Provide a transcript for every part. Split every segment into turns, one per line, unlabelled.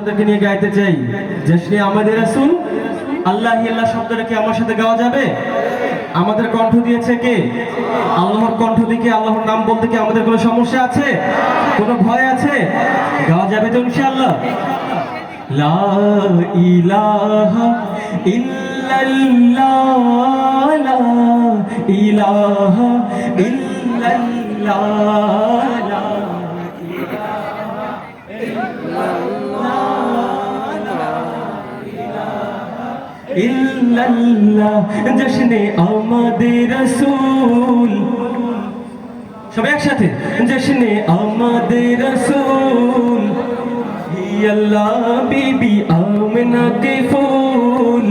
আপনাদেরকে নিয়ে গাইতে চাই জশ্নে আমাদের রাসূল। আল্লাহ আল্লাহ শব্দটা কি আমার সাথে গাওয়া যাবে? আমাদের কণ্ঠ দিয়েছে কে? আল্লাহর কণ্ঠ দিয়ে আল্লাহর নাম বলতে কি আমাদের কোনো সমস্যা আছে? কোনো ভয় আছে? গাওয়া যাবে তো ইনশাআল্লাহ। লা ইলাহা ইল্লাল্লাহ, লা ইলাহা ইল্লাল্লাহ, লা ইল্লাল্লাহ, জশ্নে আমাদের রাসূল। সবাই একসাথে, জশ্নে আমাদের রাসূল, হি আল্লাহ বিবি আমিনা কে ফুল,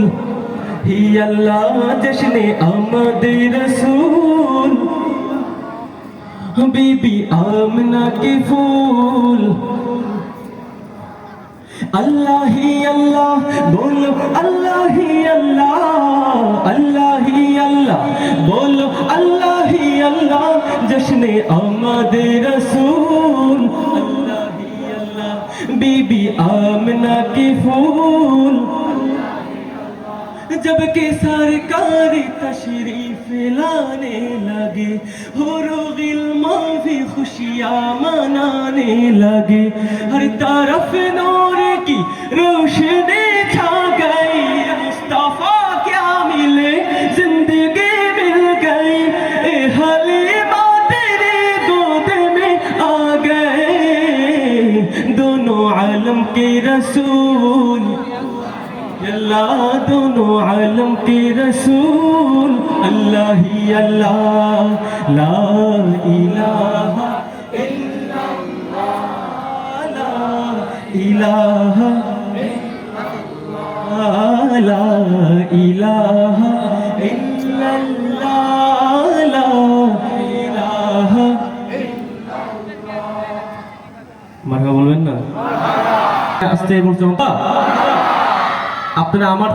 হি আল্লাহ জশ্নে আমাদের রাসূল, বিবি আমিনা কে ফুল। अल्लाह ही अल्लाह बोलो, अल्लाह ही अल्लाह, अल्लाह ही अल्लाह बोलो, अल्लाह ही अल्लाह, जश्ने आमदे रसूल, अल्लाह ही अल्लाह बीबी आमिना की फूल। जब के सरकार तशरीफ लाने लगे, हुरूगिल माफी खुशियाँ मनाने लगे, हर तरफ नूर की रोशनी छा गई, मुस्तफा क्या मिले जिंदगी मिल गई, ए हलीमा तेरे गोद में आ गए दोनों आलम के रसूल, अल्लाह दोनों आलम के रसूल। अल्लाह ही अल्लाह, ला इलाहा इल्लल्लाह, ला इलाहा इल्लल्लाह, ला इलाहा इल्लल्लाह, ला इलाहा इल्लल्लाह। মারহাবা বলবেন না? আস্তে বলছো আপনারা আমার